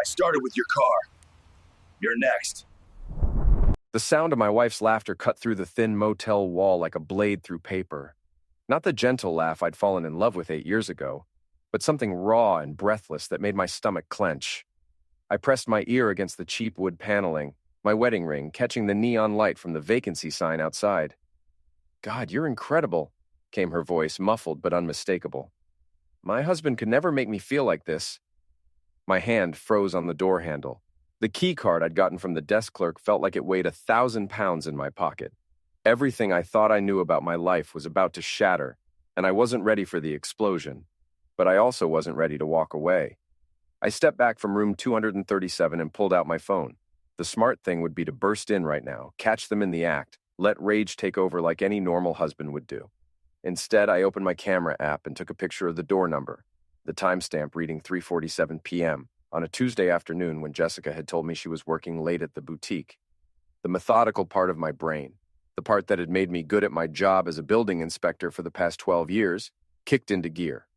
I started with your car. You're next. The sound of my wife's laughter cut through the thin motel wall like a blade through paper. Not the gentle laugh I'd fallen in love with 8 years ago, but something raw and breathless that made my stomach clench. I pressed my ear against the cheap wood paneling, my wedding ring catching the neon light from the vacancy sign outside. "God, you're incredible," came her voice, muffled but unmistakable. "My husband could never make me feel like this." My hand froze on the door handle. The key card I'd gotten from the desk clerk felt like it weighed 1,000 pounds in my pocket. Everything I thought I knew about my life was about to shatter, and I wasn't ready for the explosion. But I also wasn't ready to walk away. I stepped back from room 237 and pulled out my phone. The smart thing would be to burst in right now, catch them in the act, let rage take over like any normal husband would do. Instead, I opened my camera app and took a picture of the door number, the timestamp reading 3:47 p.m., on a Tuesday afternoon when Jessica had told me she was working late at the boutique. The methodical part of my brain, the part that had made me good at my job as a building inspector for the past 12 years, kicked into gear.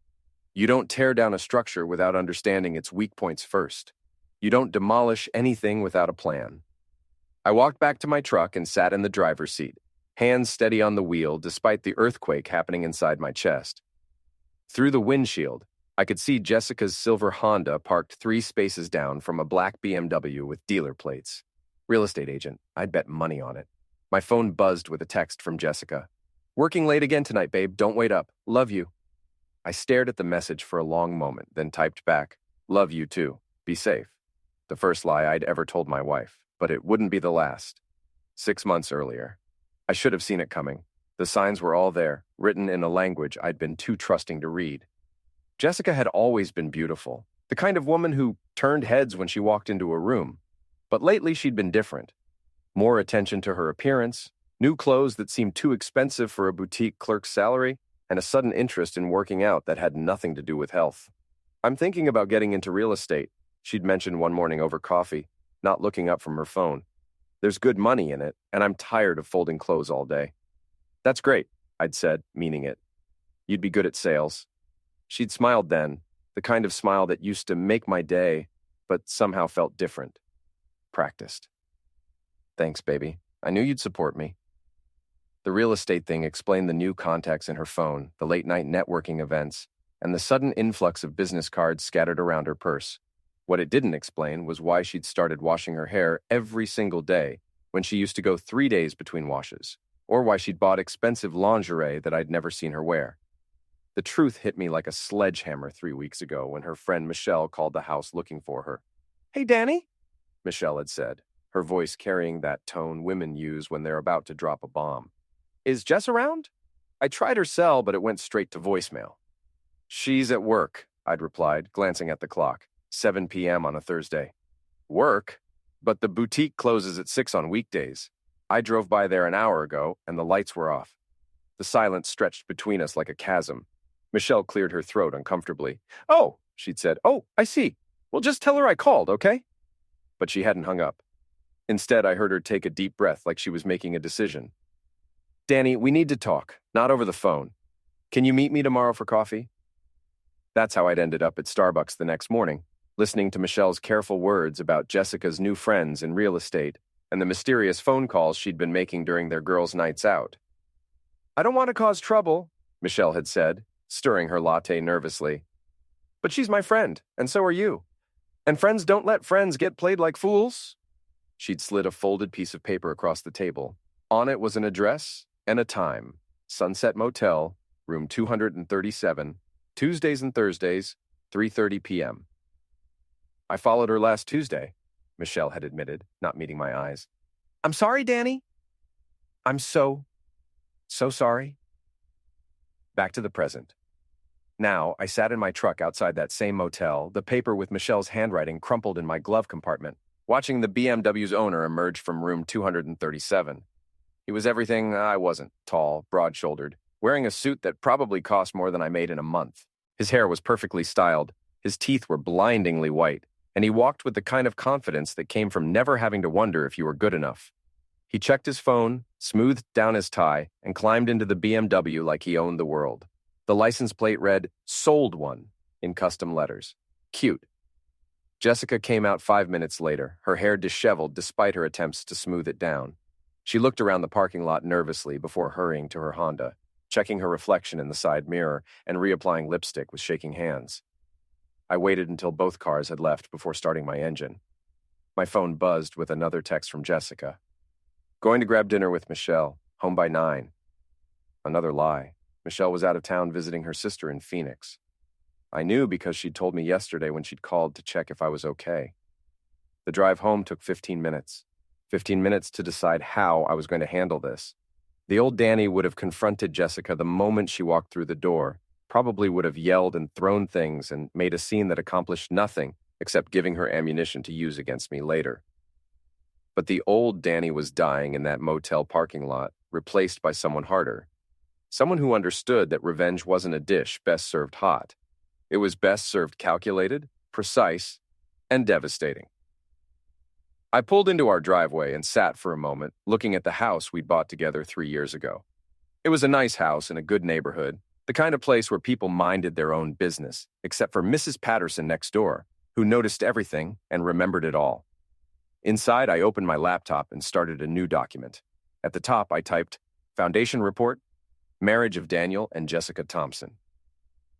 You don't tear down a structure without understanding its weak points first. You don't demolish anything without a plan. I walked back to my truck and sat in the driver's seat, hands steady on the wheel despite the earthquake happening inside my chest. Through the windshield, I could see Jessica's silver Honda parked 3 spaces down from a black BMW with dealer plates. Real estate agent, I'd bet money on it. My phone buzzed with a text from Jessica. "Working late again tonight, babe. Don't wait up. Love you." I stared at the message for a long moment, then typed back, "Love you too. Be safe." The first lie I'd ever told my wife, but it wouldn't be the last. 6 months earlier. I should have seen it coming. The signs were all there, written in a language I'd been too trusting to read. Jessica had always been beautiful, the kind of woman who turned heads when she walked into a room. But lately she'd been different. More attention to her appearance, new clothes that seemed too expensive for a boutique clerk's salary, and a sudden interest in working out that had nothing to do with health. "I'm thinking about getting into real estate," she'd mentioned one morning over coffee, not looking up from her phone. "There's good money in it, and I'm tired of folding clothes all day." "That's great," I'd said, meaning it. "You'd be good at sales." She'd smiled then, the kind of smile that used to make my day, but somehow felt different. Practiced. "Thanks, baby. I knew you'd support me." The real estate thing explained the new contacts in her phone, the late-night networking events, and the sudden influx of business cards scattered around her purse. What it didn't explain was why she'd started washing her hair every single day when she used to go 3 days between washes, or why she'd bought expensive lingerie that I'd never seen her wear. The truth hit me like a sledgehammer 3 weeks ago when her friend Michelle called the house looking for her. "Hey, Danny," Michelle had said, her voice carrying that tone women use when they're about to drop a bomb. "Is Jess around?" I tried her cell, but it went straight to voicemail. "She's at work," I'd replied, glancing at the clock. 7 p.m. on a Thursday. "Work? But the boutique closes at 6 on weekdays. I drove by there an hour ago, and the lights were off." The silence stretched between us like a chasm. Michelle cleared her throat uncomfortably. "Oh," she'd said. "Oh, I see. Well, just tell her I called, okay?" But she hadn't hung up. Instead, I heard her take a deep breath like she was making a decision. "Danny, we need to talk, not over the phone. Can you meet me tomorrow for coffee?" That's how I'd ended up at Starbucks the next morning, listening to Michelle's careful words about Jessica's new friends in real estate and the mysterious phone calls she'd been making during their girls' nights out. "I don't want to cause trouble," Michelle had said, stirring her latte nervously. "But she's my friend, and so are you. And friends don't let friends get played like fools." She'd slid a folded piece of paper across the table. On it was an address and a time. Sunset Motel, room 237, Tuesdays and Thursdays, 3:30 p.m. "I followed her last Tuesday," Michelle had admitted, not meeting my eyes. "I'm sorry, Danny." "I'm so sorry." Back to the present. Now, I sat in my truck outside that same motel, the paper with Michelle's handwriting crumpled in my glove compartment, watching the BMW's owner emerge from room 237. He was everything I wasn't: tall, broad-shouldered, wearing a suit that probably cost more than I made in a month. His hair was perfectly styled, his teeth were blindingly white, and he walked with the kind of confidence that came from never having to wonder if you were good enough. He checked his phone, smoothed down his tie, and climbed into the BMW like he owned the world. The license plate read, "Sold One," in custom letters. Cute. Jessica came out 5 minutes later, her hair disheveled despite her attempts to smooth it down. She looked around the parking lot nervously before hurrying to her Honda, checking her reflection in the side mirror and reapplying lipstick with shaking hands. I waited until both cars had left before starting my engine. My phone buzzed with another text from Jessica. Going to grab dinner with Michelle, home by 9. Another lie. Michelle was out of town visiting her sister in Phoenix. I knew because she'd told me yesterday when she'd called to check if I was okay. The drive home took 15 minutes. 15 minutes to decide how I was going to handle this. The old Danny would have confronted Jessica the moment she walked through the door, probably would have yelled and thrown things and made a scene that accomplished nothing except giving her ammunition to use against me later. But the old Danny was dying in that motel parking lot, replaced by someone harder. Someone who understood that revenge wasn't a dish best served hot. It was best served calculated, precise, and devastating. I pulled into our driveway and sat for a moment, looking at the house we'd bought together 3 years ago. It was a nice house in a good neighborhood, the kind of place where people minded their own business, except for Mrs. Patterson next door, who noticed everything and remembered it all. Inside, I opened my laptop and started a new document. At the top, I typed, Foundation Report, Marriage of Daniel and Jessica Thompson.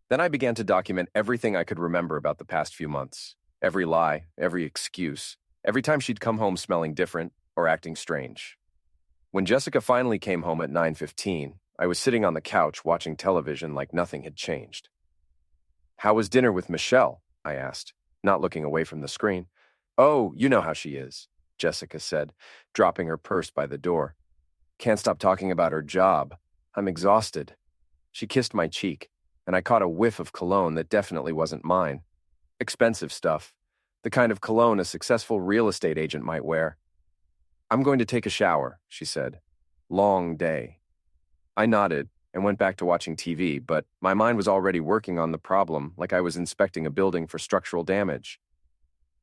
Then I began to document everything I could remember about the past few months. Every lie, every excuse, every time she'd come home smelling different or acting strange. When Jessica finally came home at 9:15, I was sitting on the couch watching television like nothing had changed. How was dinner with Michelle? I asked, not looking away from the screen. Oh, you know how she is, Jessica said, dropping her purse by the door. Can't stop talking about her job. I'm exhausted. She kissed my cheek, and I caught a whiff of cologne that definitely wasn't mine. Expensive stuff. The kind of cologne a successful real estate agent might wear. I'm going to take a shower, she said. Long day. I nodded and went back to watching TV, but my mind was already working on the problem like I was inspecting a building for structural damage.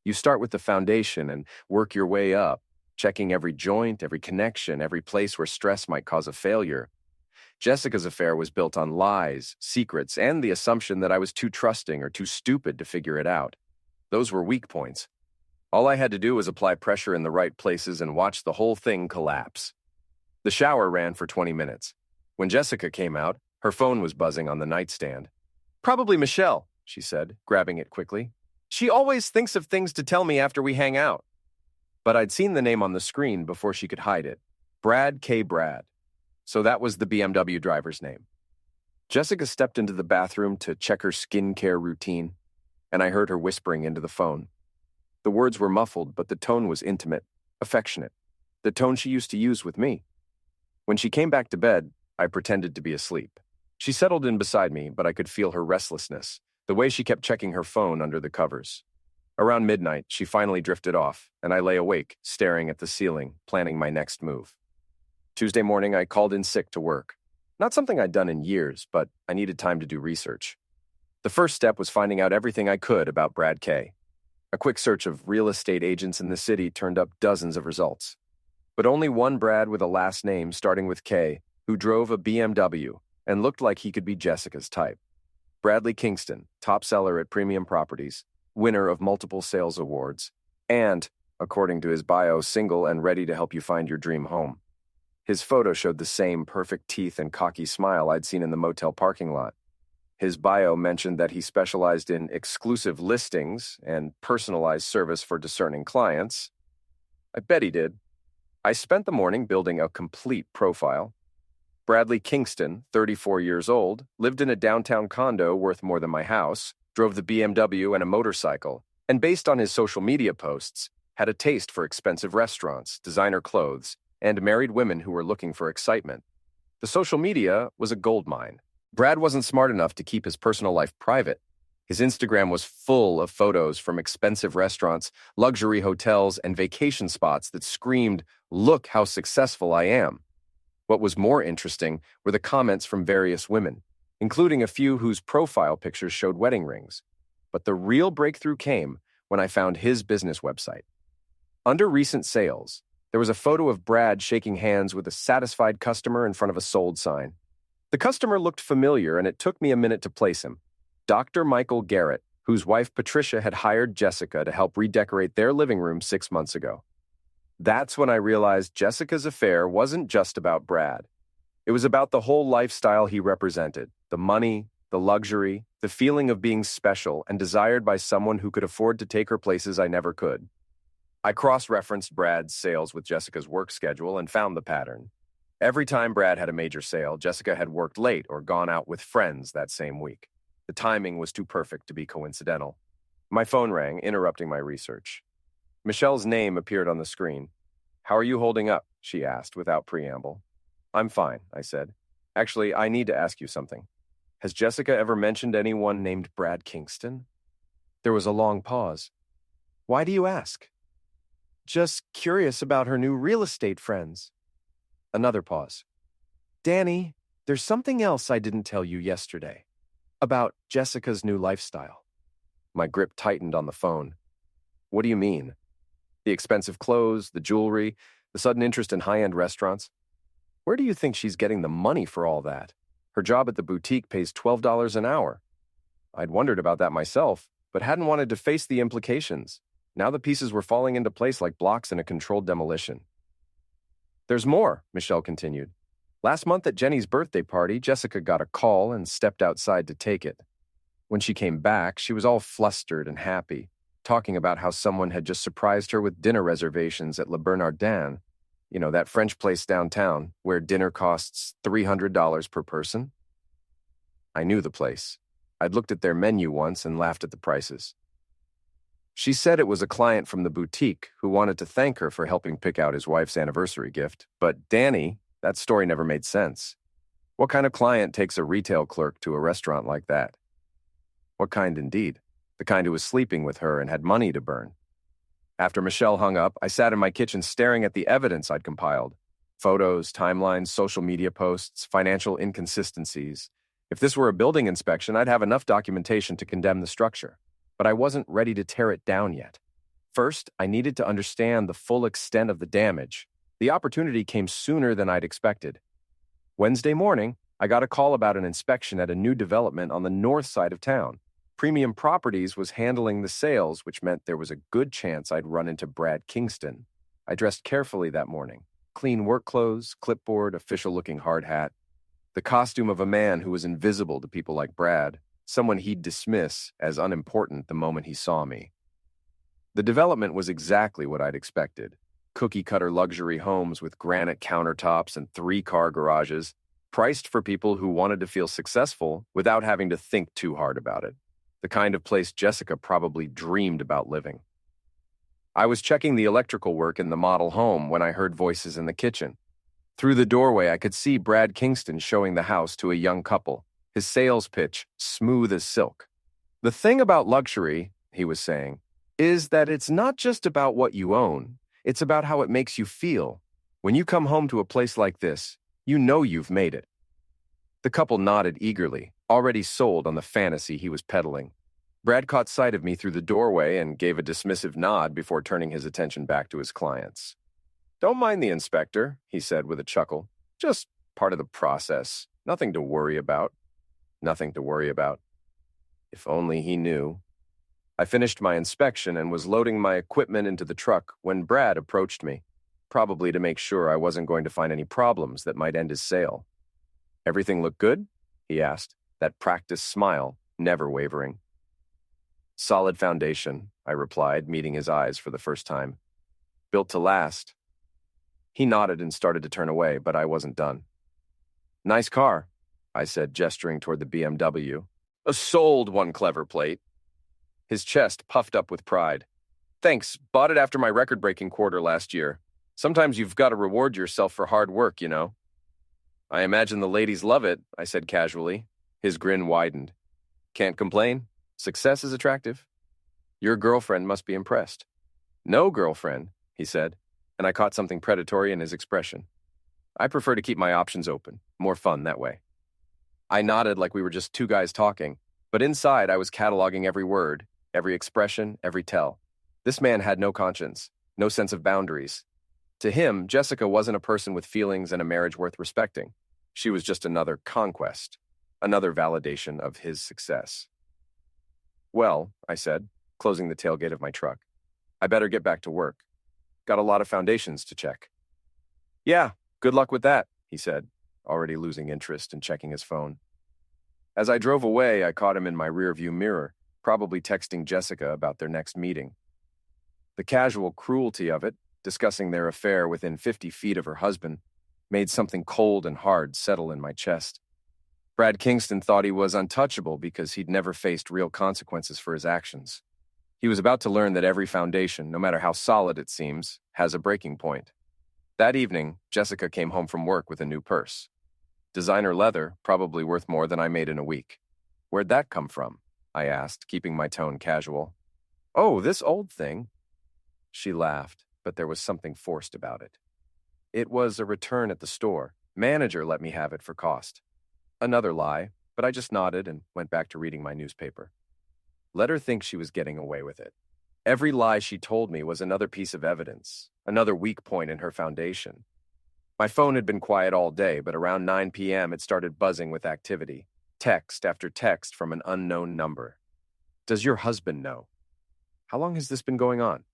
You start with the foundation and work your way up, checking every joint, every connection, every place where stress might cause a failure. Jessica's affair was built on lies, secrets, and the assumption that I was too trusting or too stupid to figure it out. Those were weak points. All I had to do was apply pressure in the right places and watch the whole thing collapse. The shower ran for 20 minutes. When Jessica came out, her phone was buzzing on the nightstand. Probably Michelle, she said, grabbing it quickly. She always thinks of things to tell me after we hang out. But I'd seen the name on the screen before she could hide it. Brad K. Brad. So that was the BMW driver's name. Jessica stepped into the bathroom to check her skincare routine, and I heard her whispering into the phone. The words were muffled, but the tone was intimate, affectionate, the tone she used to use with me. When she came back to bed, I pretended to be asleep. She settled in beside me, but I could feel her restlessness, the way she kept checking her phone under the covers. Around midnight, she finally drifted off, and I lay awake, staring at the ceiling, planning my next move. Tuesday morning, I called in sick to work. Not something I'd done in years, but I needed time to do research. The first step was finding out everything I could about Brad K. A quick search of real estate agents in the city turned up dozens of results. But only one Brad with a last name starting with K, who drove a BMW and looked like he could be Jessica's type. Bradley Kingston, top seller at Premium Properties, winner of multiple sales awards, and, according to his bio, single and ready to help you find your dream home. His photo showed the same perfect teeth and cocky smile I'd seen in the motel parking lot. His bio mentioned that he specialized in exclusive listings and personalized service for discerning clients. I bet he did. I spent the morning building a complete profile. Bradley Kingston, 34 years old, lived in a downtown condo worth more than my house, drove the BMW and a motorcycle, and based on his social media posts, had a taste for expensive restaurants, designer clothes, and married women who were looking for excitement. The social media was a goldmine. Brad wasn't smart enough to keep his personal life private. His Instagram was full of photos from expensive restaurants, luxury hotels, and vacation spots that screamed, "Look how successful I am." What was more interesting were the comments from various women, including a few whose profile pictures showed wedding rings. But the real breakthrough came when I found his business website. Under recent sales, there was a photo of Brad shaking hands with a satisfied customer in front of a sold sign. The customer looked familiar, and it took me a minute to place him. Dr. Michael Garrett, whose wife Patricia had hired Jessica to help redecorate their living room 6 months ago. That's when I realized Jessica's affair wasn't just about Brad. It was about the whole lifestyle he represented, the money, the luxury, the feeling of being special and desired by someone who could afford to take her places I never could. I cross-referenced Brad's sales with Jessica's work schedule and found the pattern. Every time Brad had a major sale, Jessica had worked late or gone out with friends that same week. The timing was too perfect to be coincidental. My phone rang, interrupting my research. Michelle's name appeared on the screen. "How are you holding up?" she asked without preamble. "I'm fine," I said. "Actually, I need to ask you something. Has Jessica ever mentioned anyone named Brad Kingston?" There was a long pause. "Why do you ask?" "Just curious about her new real estate friends." Another pause. "Danny, there's something else I didn't tell you yesterday. About Jessica's new lifestyle." My grip tightened on the phone. "What do you mean? The expensive clothes, the jewelry, the sudden interest in high-end restaurants? Where do you think she's getting the money for all that? Her job at the boutique pays $12 an hour. I'd wondered about that myself, but hadn't wanted to face the implications. Now the pieces were falling into place like blocks in a controlled demolition. "There's more," Michelle continued. "Last month at Jenny's birthday party, Jessica got a call and stepped outside to take it. When she came back, she was all flustered and happy, talking about how someone had just surprised her with dinner reservations at Le Bernardin, that French place downtown where dinner costs $300 per person. I knew the place. I'd looked at their menu once and laughed at the prices. She said it was a client from the boutique who wanted to thank her for helping pick out his wife's anniversary gift. But Danny, that story never made sense. What kind of client takes a retail clerk to a restaurant like that? What kind indeed? The kind who was sleeping with her and had money to burn. After Michelle hung up, I sat in my kitchen staring at the evidence I'd compiled. Photos, timelines, social media posts, financial inconsistencies. If this were a building inspection, I'd have enough documentation to condemn the structure. But I wasn't ready to tear it down yet. First, I needed to understand the full extent of the damage. The opportunity came sooner than I'd expected. Wednesday morning, I got a call about an inspection at a new development on the north side of town. Premium Properties was handling the sales, which meant there was a good chance I'd run into Brad Kingston. I dressed carefully that morning. Clean work clothes, clipboard, official-looking hard hat. The costume of a man who was invisible to people like Brad, someone he'd dismiss as unimportant the moment he saw me. The development was exactly what I'd expected. Cookie-cutter luxury homes with granite countertops and 3-car garages, priced for people who wanted to feel successful without having to think too hard about it. The kind of place Jessica probably dreamed about living. I was checking the electrical work in the model home when I heard voices in the kitchen. Through the doorway, I could see Brad Kingston showing the house to a young couple, his sales pitch smooth as silk. "The thing about luxury," he was saying, "is that it's not just about what you own. It's about how it makes you feel. When you come home to a place like this, you know you've made it." The couple nodded eagerly, already sold on the fantasy he was peddling. Brad caught sight of me through the doorway and gave a dismissive nod before turning his attention back to his clients. "Don't mind the inspector," he said with a chuckle. "Just part of the process. Nothing to worry about." Nothing to worry about. If only he knew. I finished my inspection and was loading my equipment into the truck when Brad approached me, probably to make sure I wasn't going to find any problems that might end his sale. "Everything look good?" he asked, that practiced smile never wavering. "Solid foundation," I replied, meeting his eyes for the first time. "Built to last." He nodded and started to turn away, but I wasn't done. "Nice car," I said, gesturing toward the BMW. "Sold, one clever plate." His chest puffed up with pride. "Thanks, bought it after my record-breaking quarter last year. Sometimes you've got to reward yourself for hard work, you know." "I imagine the ladies love it," I said casually. His grin widened. "Can't complain. Success is attractive. Your girlfriend must be impressed." "No girlfriend," he said, and I caught something predatory in his expression. "I prefer to keep my options open. More fun that way." I nodded like we were just two guys talking, but inside I was cataloging every word, every expression, every tell. This man had no conscience, no sense of boundaries. To him, Jessica wasn't a person with feelings and a marriage worth respecting. She was just another conquest, another validation of his success. Well, I said, closing the tailgate of my truck, I better get back to work. Got a lot of foundations to check. Yeah, good luck with that, he said, already losing interest and checking his phone. As I drove away, I caught him in my rearview mirror, probably texting Jessica about their next meeting. The casual cruelty of it, discussing their affair within 50 feet of her husband, made something cold and hard settle in my chest. Brad Kingston thought he was untouchable because he'd never faced real consequences for his actions. He was about to learn that every foundation, no matter how solid it seems, has a breaking point. That evening, Jessica came home from work with a new purse. Designer leather, probably worth more than I made in a week. Where'd that come from? I asked, keeping my tone casual. Oh, this old thing. She laughed, but there was something forced about it. It was a return at the store. Manager let me have it for cost. Another lie, but I just nodded and went back to reading my newspaper. Let her think she was getting away with it. Every lie she told me was another piece of evidence, another weak point in her foundation. My phone had been quiet all day, but around 9 p.m. it started buzzing with activity. Text after text from an unknown number. Does your husband know? How long has this been going on?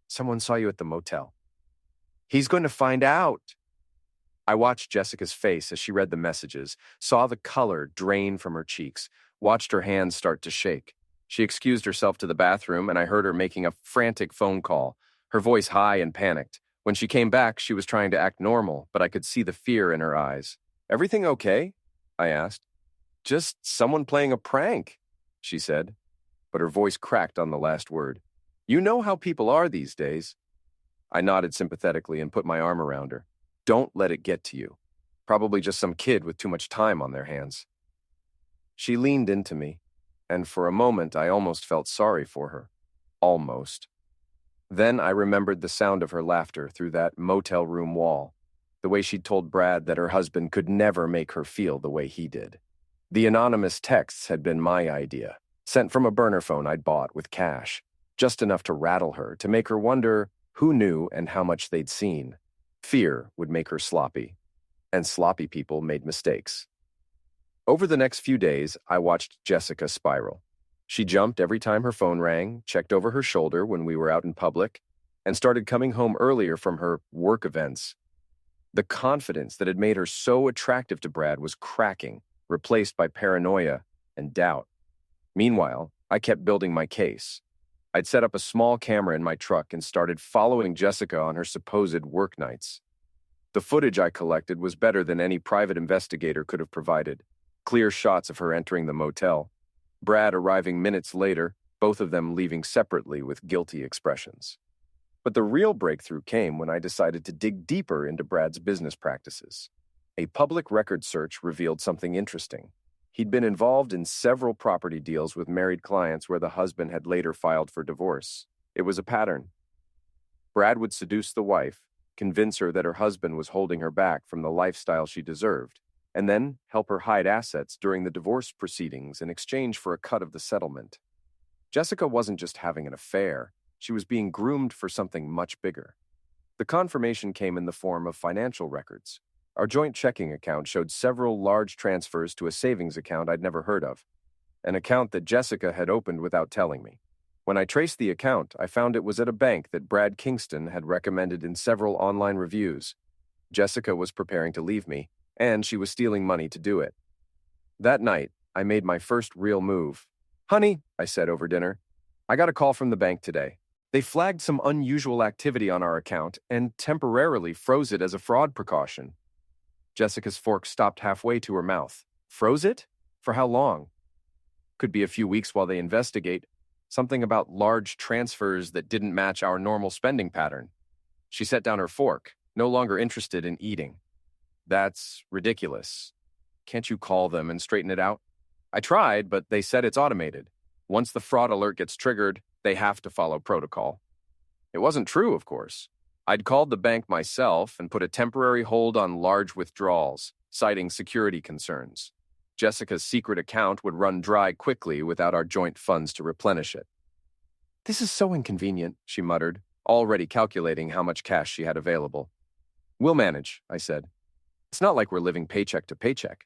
Someone saw you at the motel. He's going to find out. I watched Jessica's face as she read the messages, saw the color drain from her cheeks, watched her hands start to shake. She excused herself to the bathroom, and I heard her making a frantic phone call, her voice high and panicked. When she came back, she was trying to act normal, but I could see the fear in her eyes. Everything okay? I asked. Just someone playing a prank, she said, but her voice cracked on the last word. You know how people are these days. I nodded sympathetically and put my arm around her. Don't let it get to you. Probably just some kid with too much time on their hands. She leaned into me, and for a moment I almost felt sorry for her. Almost. Then I remembered the sound of her laughter through that motel room wall, the way she'd told Brad that her husband could never make her feel the way he did. The anonymous texts had been my idea, sent from a burner phone I'd bought with cash, just enough to rattle her, to make her wonder who knew and how much they'd seen. Fear would make her sloppy, and sloppy people made mistakes. Over the next few days, I watched Jessica spiral. She jumped every time her phone rang, checked over her shoulder when we were out in public, and started coming home earlier from her work events. The confidence that had made her so attractive to Brad was cracking, replaced by paranoia and doubt. Meanwhile, I kept building my case. I'd set up a small camera in my truck and started following Jessica on her supposed work nights. The footage I collected was better than any private investigator could have provided. Clear shots of her entering the motel, Brad arriving minutes later, both of them leaving separately with guilty expressions. But the real breakthrough came when I decided to dig deeper into Brad's business practices. A public record search revealed something interesting. He'd been involved in several property deals with married clients where the husband had later filed for divorce. It was a pattern. Brad would seduce the wife, convince her that her husband was holding her back from the lifestyle she deserved, and then help her hide assets during the divorce proceedings in exchange for a cut of the settlement. Jessica wasn't just having an affair, she was being groomed for something much bigger. The confirmation came in the form of financial records. Our joint checking account showed several large transfers to a savings account I'd never heard of, an account that Jessica had opened without telling me. When I traced the account, I found it was at a bank that Brad Kingston had recommended in several online reviews. Jessica was preparing to leave me, and she was stealing money to do it. That night, I made my first real move. Honey, I said over dinner, I got a call from the bank today. They flagged some unusual activity on our account and temporarily froze it as a fraud precaution. Jessica's fork stopped halfway to her mouth. Froze it? For how long? Could be a few weeks while they investigate. Something about large transfers that didn't match our normal spending pattern. She set down her fork, no longer interested in eating. That's ridiculous. Can't you call them and straighten it out? I tried, but they said it's automated. Once the fraud alert gets triggered, they have to follow protocol. It wasn't true, of course. I'd called the bank myself and put a temporary hold on large withdrawals, citing security concerns. Jessica's secret account would run dry quickly without our joint funds to replenish it. This is so inconvenient, she muttered, already calculating how much cash she had available. We'll manage, I said. It's not like we're living paycheck to paycheck.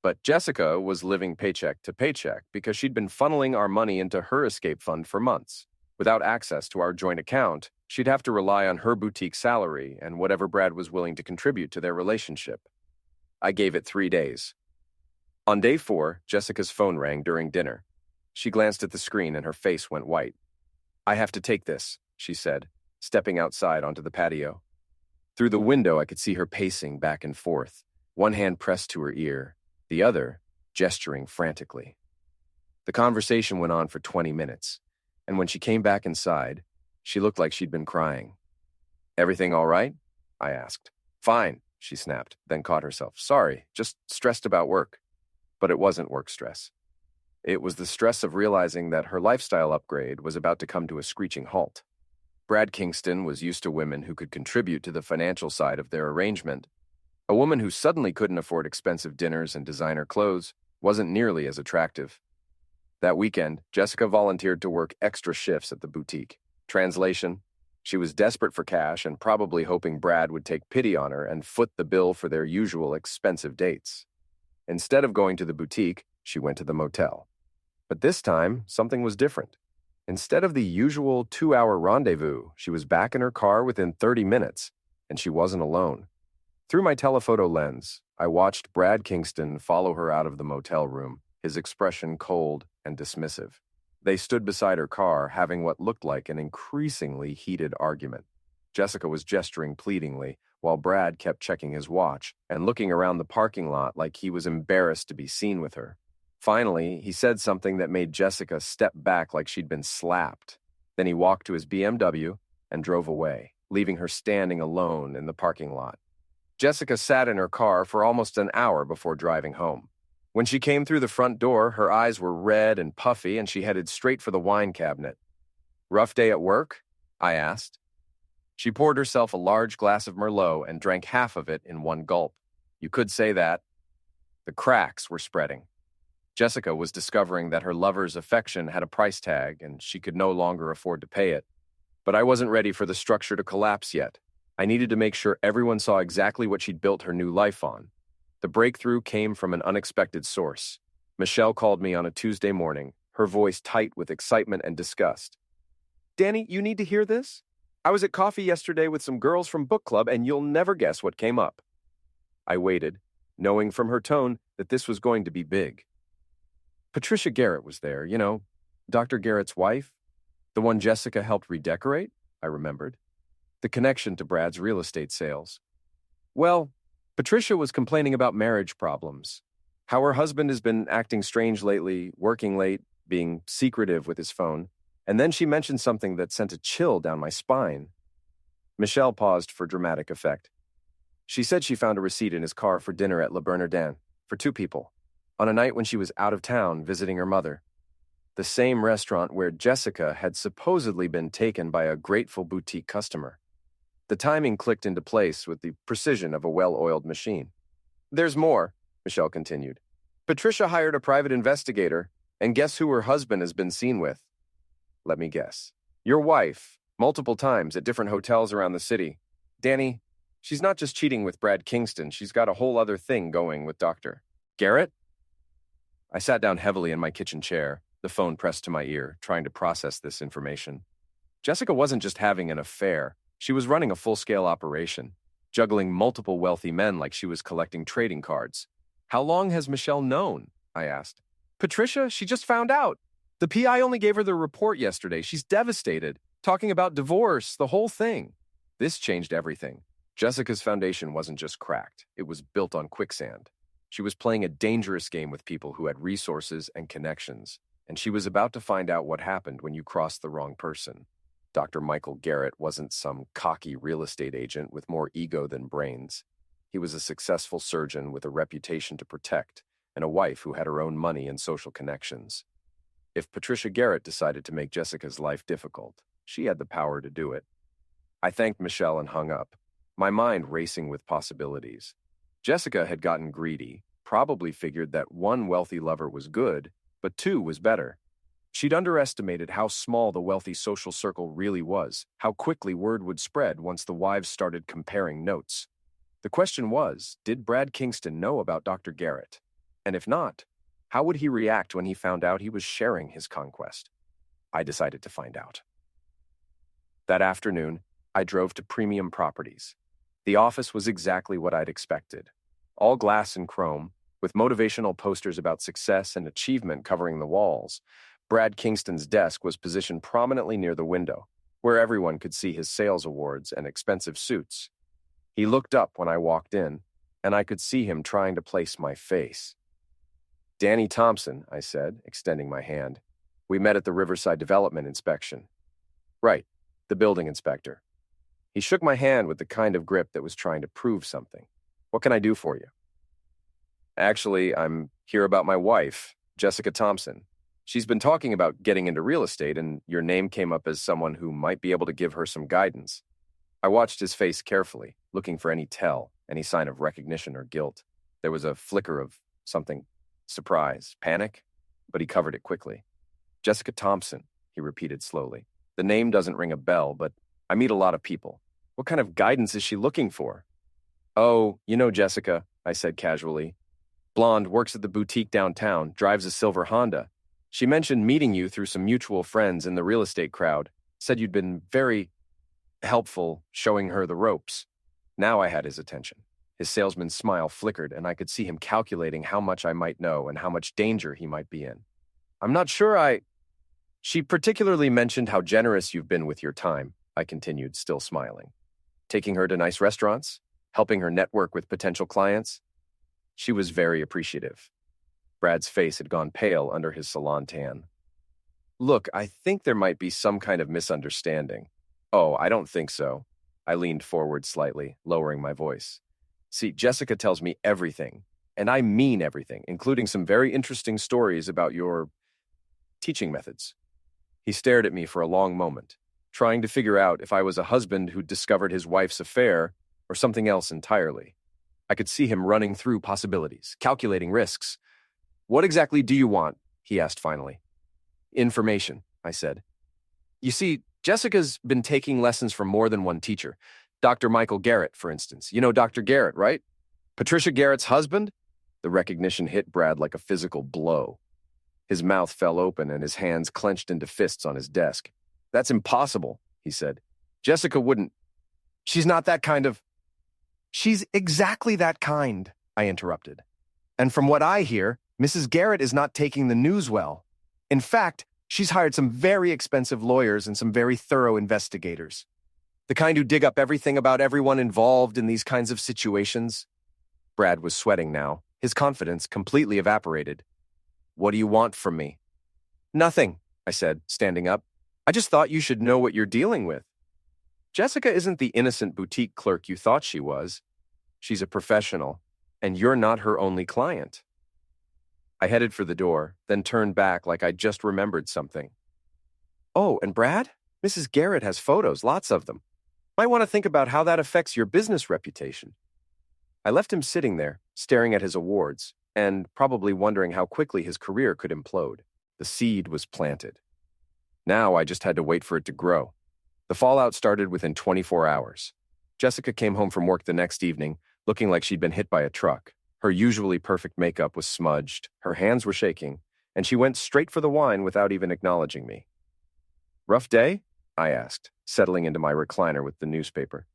But Jessica was living paycheck to paycheck because she'd been funneling our money into her escape fund for months. Without access to our joint account, she'd have to rely on her boutique salary and whatever Brad was willing to contribute to their relationship. I gave it 3 days. On day 4, Jessica's phone rang during dinner. She glanced at the screen and her face went white. "I have to take this," she said, stepping outside onto the patio. Through the window, I could see her pacing back and forth, one hand pressed to her ear, the other gesturing frantically. The conversation went on for 20 minutes, and when she came back inside, she looked like she'd been crying. "Everything all right?" I asked. "Fine," she snapped, then caught herself. "Sorry, just stressed about work." But it wasn't work stress. It was the stress of realizing that her lifestyle upgrade was about to come to a screeching halt. Brad Kingston was used to women who could contribute to the financial side of their arrangement. A woman who suddenly couldn't afford expensive dinners and designer clothes wasn't nearly as attractive. That weekend, Jessica volunteered to work extra shifts at the boutique. Translation: she was desperate for cash and probably hoping Brad would take pity on her and foot the bill for their usual expensive dates. Instead of going to the boutique, she went to the motel. But this time, something was different. Instead of the usual 2-hour rendezvous, she was back in her car within 30 minutes, and she wasn't alone. Through my telephoto lens, I watched Brad Kingston follow her out of the motel room, his expression cold and dismissive. They stood beside her car, having what looked like an increasingly heated argument. Jessica was gesturing pleadingly, while Brad kept checking his watch and looking around the parking lot like he was embarrassed to be seen with her. Finally, he said something that made Jessica step back like she'd been slapped. Then he walked to his BMW and drove away, leaving her standing alone in the parking lot. Jessica sat in her car for almost an hour before driving home. When she came through the front door, her eyes were red and puffy, and she headed straight for the wine cabinet. "Rough day at work?" I asked. She poured herself a large glass of Merlot and drank half of it in one gulp. You could say that. The cracks were spreading. Jessica was discovering that her lover's affection had a price tag, and she could no longer afford to pay it. But I wasn't ready for the structure to collapse yet. I needed to make sure everyone saw exactly what she'd built her new life on. The breakthrough came from an unexpected source. Michelle called me on a Tuesday morning, her voice tight with excitement and disgust. "Danny, you need to hear this? I was at coffee yesterday with some girls from book club, and you'll never guess what came up." I waited, knowing from her tone that this was going to be big. Patricia Garrett was there, Dr. Garrett's wife, the one Jessica helped redecorate, I remembered. The connection to Brad's real estate sales. Well, Patricia was complaining about marriage problems, how her husband has been acting strange lately, working late, being secretive with his phone, and then she mentioned something that sent a chill down my spine. Michelle paused for dramatic effect. She said she found a receipt in his car for dinner at Le Bernardin, for 2 people, on a night when she was out of town visiting her mother. The same restaurant where Jessica had supposedly been taken by a grateful boutique customer. The timing clicked into place with the precision of a well-oiled machine. "There's more," Michelle continued. "Patricia hired a private investigator, and guess who her husband has been seen with? Let me guess. Your wife, multiple times at different hotels around the city. Danny, she's not just cheating with Brad Kingston, she's got a whole other thing going with Dr. Garrett?" I sat down heavily in my kitchen chair, the phone pressed to my ear, trying to process this information. Jessica wasn't just having an affair. She was running a full-scale operation, juggling multiple wealthy men like she was collecting trading cards. "How long has Michelle known?" I asked. "Patricia, she just found out. The PI only gave her the report yesterday. She's devastated, talking about divorce, the whole thing." This changed everything. Jessica's foundation wasn't just cracked. It was built on quicksand. She was playing a dangerous game with people who had resources and connections, and she was about to find out what happened when you crossed the wrong person. Dr. Michael Garrett wasn't some cocky real estate agent with more ego than brains. He was a successful surgeon with a reputation to protect and a wife who had her own money and social connections. If Patricia Garrett decided to make Jessica's life difficult, she had the power to do it. I thanked Michelle and hung up, my mind racing with possibilities. Jessica had gotten greedy, probably figured that 1 wealthy lover was good, but 2 was better. She'd underestimated how small the wealthy social circle really was, how quickly word would spread once the wives started comparing notes. The question was, did Brad Kingston know about Dr. Garrett? And if not, how would he react when he found out he was sharing his conquest? I decided to find out. That afternoon, I drove to Premium Properties. The office was exactly what I'd expected. All glass and chrome, with motivational posters about success and achievement covering the walls. Brad Kingston's desk was positioned prominently near the window, where everyone could see his sales awards and expensive suits. He looked up when I walked in, and I could see him trying to place my face. "Danny Thompson," I said, extending my hand. "We met at the Riverside Development inspection." "Right, the building inspector." He shook my hand with the kind of grip that was trying to prove something. "What can I do for you?" "Actually, I'm here about my wife, Jessica Thompson. She's been talking about getting into real estate, and your name came up as someone who might be able to give her some guidance." I watched his face carefully, looking for any tell, any sign of recognition or guilt. There was a flicker of something, surprise, panic, but he covered it quickly. "Jessica Thompson," he repeated slowly. "The name doesn't ring a bell, but I meet a lot of people. What kind of guidance is she looking for?" "Oh, you know Jessica," I said casually. "Blonde, works at the boutique downtown, drives a silver Honda. She mentioned meeting you through some mutual friends in the real estate crowd. Said you'd been very helpful showing her the ropes." Now I had his attention. His salesman's smile flickered, and I could see him calculating how much I might know and how much danger he might be in. "I'm not sure She particularly mentioned how generous you've been with your time," I continued, still smiling. "Taking her to nice restaurants? Helping her network with potential clients?" She was very appreciative. Brad's face had gone pale under his salon tan. "Look, I think there might be some kind of misunderstanding." "Oh, I don't think so." I leaned forward slightly, lowering my voice. "See, Jessica tells me everything, and I mean everything, including some very interesting stories about your teaching methods." He stared at me for a long moment, trying to figure out if I was a husband who'd discovered his wife's affair or something else entirely. I could see him running through possibilities, calculating risks. "What exactly do you want?" he asked finally. "Information," I said. "You see, Jessica's been taking lessons from more than one teacher. Dr. Michael Garrett, for instance. You know Dr. Garrett, right? Patricia Garrett's husband?" The recognition hit Brad like a physical blow. His mouth fell open and his hands clenched into fists on his desk. "That's impossible," he said. "Jessica wouldn't. She's not that kind of—" "She's exactly that kind," I interrupted. "And from what I hear, Mrs. Garrett is not taking the news well. In fact, she's hired some very expensive lawyers and some very thorough investigators. The kind who dig up everything about everyone involved in these kinds of situations." Brad was sweating now, his confidence completely evaporated. "What do you want from me?" "Nothing," I said, standing up. "I just thought you should know what you're dealing with. Jessica isn't the innocent boutique clerk you thought she was. She's a professional, and you're not her only client." I headed for the door, then turned back like I'd just remembered something. "Oh, and Brad, Mrs. Garrett has photos, lots of them. Might want to think about how that affects your business reputation." I left him sitting there, staring at his awards, and probably wondering how quickly his career could implode. The seed was planted. Now I just had to wait for it to grow. The fallout started within 24 hours. Jessica came home from work the next evening, looking like she'd been hit by a truck. Her usually perfect makeup was smudged, her hands were shaking, and she went straight for the wine without even acknowledging me. "Rough day?" I asked, settling into my recliner with the newspaper.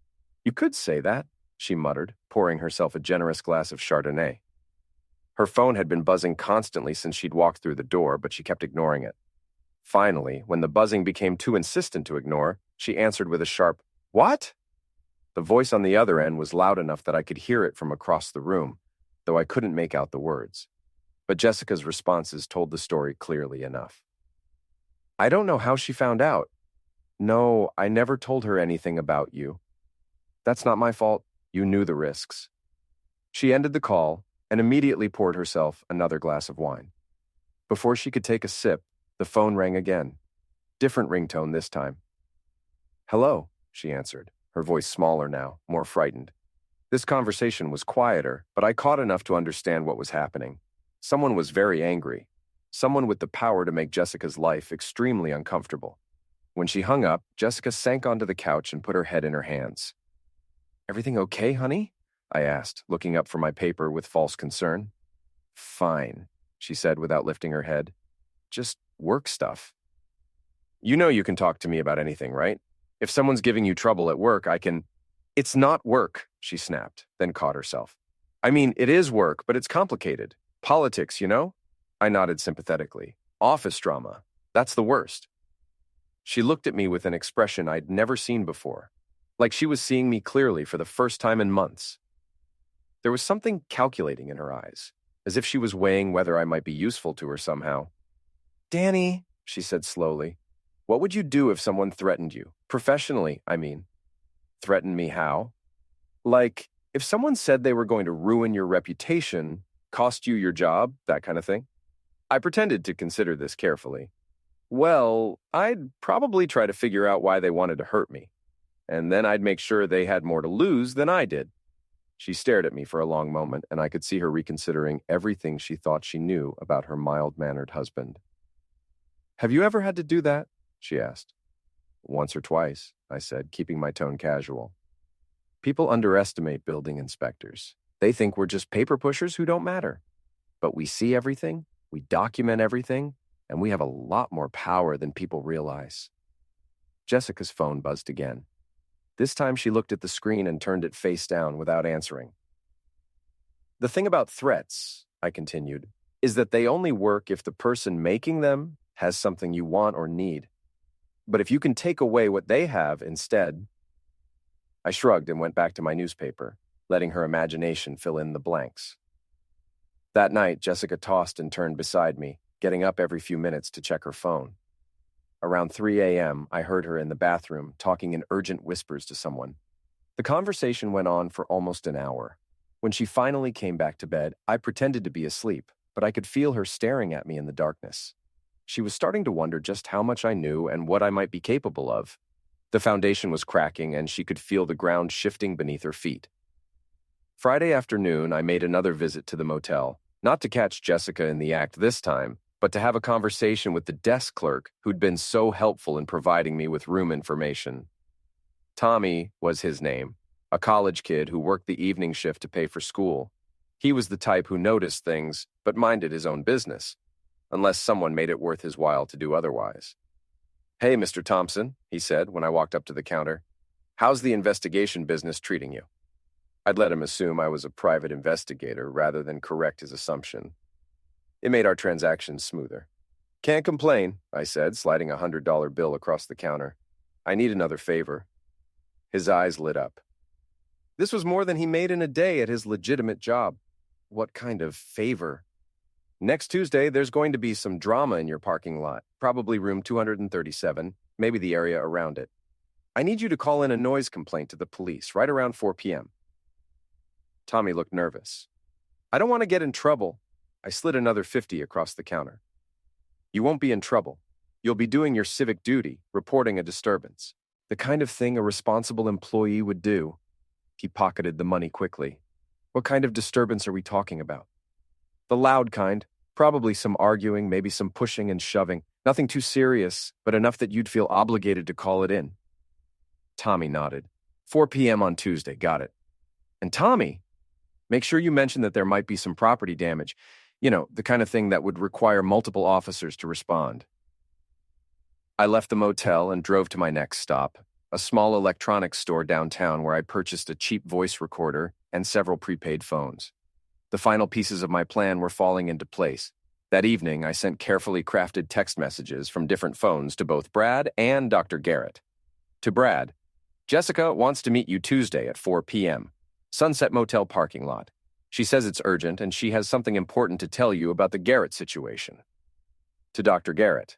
"You could say that," she muttered, pouring herself a generous glass of Chardonnay. Her phone had been buzzing constantly since she'd walked through the door, but she kept ignoring it. Finally, when the buzzing became too insistent to ignore, she answered with a sharp, "What?" The voice on the other end was loud enough that I could hear it from across the room, though I couldn't make out the words. But Jessica's responses told the story clearly enough. "I don't know how she found out. No, I never told her anything about you. That's not my fault. You knew the risks." She ended the call and immediately poured herself another glass of wine. Before she could take a sip, the phone rang again. Different ringtone this time. "Hello," she answered, her voice smaller now, more frightened. This conversation was quieter, but I caught enough to understand what was happening. Someone was very angry. Someone with the power to make Jessica's life extremely uncomfortable. When she hung up, Jessica sank onto the couch and put her head in her hands. "Everything okay, honey?" I asked, looking up from my paper with false concern. Fine, she said without lifting her head. Just work stuff. You know you can talk to me about anything, right? If someone's giving you trouble at work, I can... It's not work, she snapped, then caught herself. I mean, it is work, but it's complicated. Politics, you know? I nodded sympathetically. Office drama. That's the worst. She looked at me with an expression I'd never seen before, like she was seeing me clearly for the first time in months. There was something calculating in her eyes, as if she was weighing whether I might be useful to her somehow. Danny, she said slowly, what would you do if someone threatened you? Professionally, I mean. Threaten me how? Like, if someone said they were going to ruin your reputation, cost you your job, that kind of thing? I pretended to consider this carefully. Well, I'd probably try to figure out why they wanted to hurt me, and then I'd make sure they had more to lose than I did. She stared at me for a long moment, and I could see her reconsidering everything she thought she knew about her mild-mannered husband. Have you ever had to do that? She asked. Once or twice, I said, keeping my tone casual. People underestimate building inspectors. They think we're just paper pushers who don't matter. But we see everything, we document everything, and we have a lot more power than people realize. Jessica's phone buzzed again. This time she looked at the screen and turned it face down without answering. The thing about threats, I continued, is that they only work if the person making them has something you want or need. But if you can take away what they have instead... I shrugged and went back to my newspaper, letting her imagination fill in the blanks. That night, Jessica tossed and turned beside me, getting up every few minutes to check her phone. Around 3 a.m., I heard her in the bathroom talking in urgent whispers to someone. The conversation went on for almost an hour. When she finally came back to bed, I pretended to be asleep, but I could feel her staring at me in the darkness. She was starting to wonder just how much I knew and what I might be capable of. The foundation was cracking, and she could feel the ground shifting beneath her feet. Friday afternoon, I made another visit to the motel, not to catch Jessica in the act this time, but to have a conversation with the desk clerk who'd been so helpful in providing me with room information. Tommy was his name, a college kid who worked the evening shift to pay for school. He was the type who noticed things, but minded his own business, unless someone made it worth his while to do otherwise. Hey, Mr. Thompson, he said when I walked up to the counter. How's the investigation business treating you? I'd let him assume I was a private investigator rather than correct his assumption. It made our transactions smoother. Can't complain, I said, sliding a $100 bill across the counter. I need another favor. His eyes lit up. This was more than he made in a day at his legitimate job. What kind of favor? Next Tuesday, there's going to be some drama in your parking lot, probably room 237, maybe the area around it. I need you to call in a noise complaint to the police right around 4 p.m. Tommy looked nervous. I don't want to get in trouble. I slid another 50 across the counter. You won't be in trouble. You'll be doing your civic duty, reporting a disturbance. The kind of thing a responsible employee would do. He pocketed the money quickly. What kind of disturbance are we talking about? The loud kind. Probably some arguing, maybe some pushing and shoving. Nothing too serious, but enough that you'd feel obligated to call it in. Tommy nodded. 4 p.m. on Tuesday, got it. And Tommy, make sure you mention that there might be some property damage. You know, the kind of thing that would require multiple officers to respond. I left the motel and drove to my next stop, a small electronics store downtown where I purchased a cheap voice recorder and several prepaid phones. The final pieces of my plan were falling into place. That evening, I sent carefully crafted text messages from different phones to both Brad and Dr. Garrett. To Brad, Jessica wants to meet you Tuesday at 4 p.m. Sunset Motel parking lot. She says it's urgent and she has something important to tell you about the Garrett situation. To Dr. Garrett,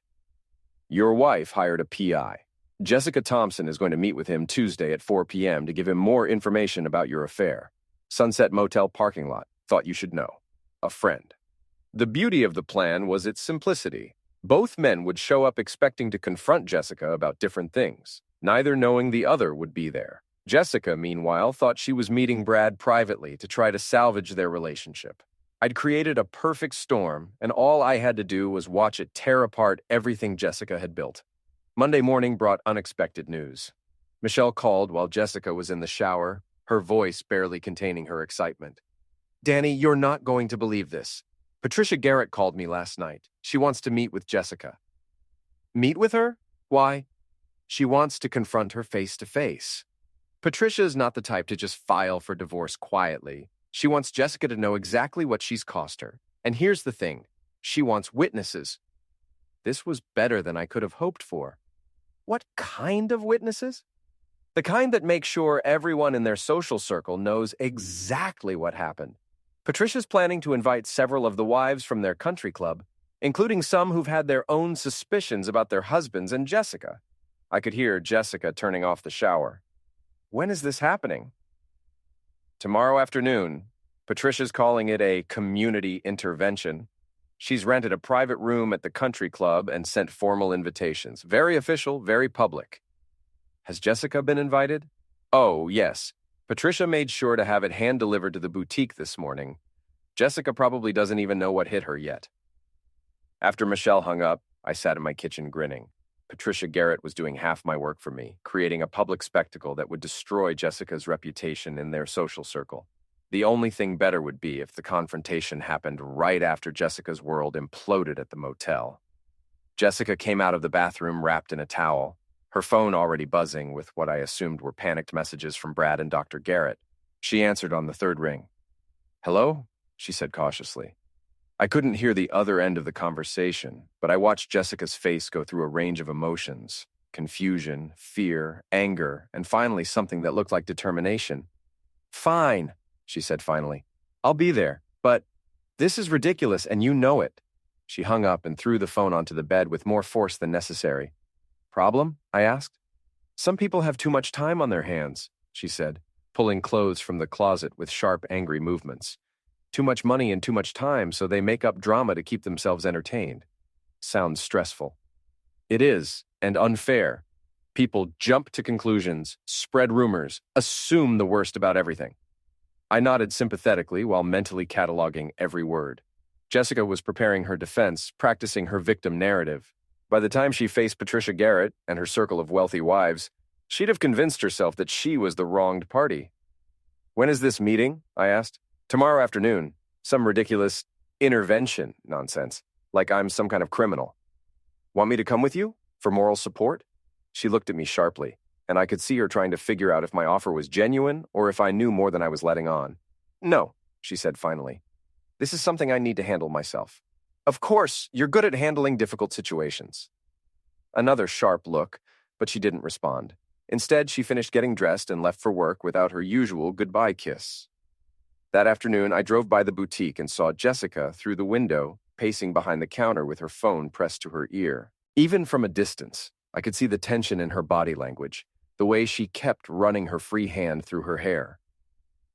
your wife hired a PI. Jessica Thompson is going to meet with him Tuesday at 4 p.m. to give him more information about your affair. Sunset Motel parking lot. Thought you should know. A friend. The beauty of the plan was its simplicity. Both men would show up expecting to confront Jessica about different things, neither knowing the other would be there. Jessica, meanwhile, thought she was meeting Brad privately to try to salvage their relationship. I'd created a perfect storm, and all I had to do was watch it tear apart everything Jessica had built. Monday morning brought unexpected news. Michelle called while Jessica was in the shower, her voice barely containing her excitement. Danny, you're not going to believe this. Patricia Garrett called me last night. She wants to meet with Jessica. Meet with her? Why? She wants to confront her face to face. Patricia is not the type to just file for divorce quietly. She wants Jessica to know exactly what she's cost her. And here's the thing. She wants witnesses. This was better than I could have hoped for. What kind of witnesses? The kind that make sure everyone in their social circle knows exactly what happened. Patricia's planning to invite several of the wives from their country club, including some who've had their own suspicions about their husbands and Jessica. I could hear Jessica turning off the shower. When is this happening? Tomorrow afternoon. Patricia's calling it a community intervention. She's rented a private room at the country club and sent formal invitations. Very official, very public. Has Jessica been invited? Oh, yes. Patricia made sure to have it hand-delivered to the boutique this morning. Jessica probably doesn't even know what hit her yet. After Michelle hung up, I sat in my kitchen grinning. Patricia Garrett was doing half my work for me, creating a public spectacle that would destroy Jessica's reputation in their social circle. The only thing better would be if the confrontation happened right after Jessica's world imploded at the motel. Jessica came out of the bathroom wrapped in a towel, her phone already buzzing with what I assumed were panicked messages from Brad and Dr. Garrett. She answered on the third ring. "Hello?" she said cautiously. I couldn't hear the other end of the conversation, but I watched Jessica's face go through a range of emotions: confusion, fear, anger, and finally something that looked like determination. "Fine," she said finally. "I'll be there, but this is ridiculous and you know it." She hung up and threw the phone onto the bed with more force than necessary. "Problem?" I asked. "Some people have too much time on their hands," she said, pulling clothes from the closet with sharp, angry movements. "Too much money and too much time, so they make up drama to keep themselves entertained." Sounds stressful. It is, and unfair. People jump to conclusions, spread rumors, assume the worst about everything. I nodded sympathetically while mentally cataloging every word. Jessica was preparing her defense, practicing her victim narrative. By the time she faced Patricia Garrett and her circle of wealthy wives, she'd have convinced herself that she was the wronged party. "When is this meeting?" I asked. "Tomorrow afternoon. Some ridiculous intervention nonsense, like I'm some kind of criminal." "Want me to come with you? For moral support?" She looked at me sharply, and I could see her trying to figure out if my offer was genuine or if I knew more than I was letting on. "No," she said finally. "This is something I need to handle myself." "Of course, you're good at handling difficult situations." Another sharp look, but she didn't respond. Instead, she finished getting dressed and left for work without her usual goodbye kiss. That afternoon, I drove by the boutique and saw Jessica through the window, pacing behind the counter with her phone pressed to her ear. Even from a distance, I could see the tension in her body language, the way she kept running her free hand through her hair.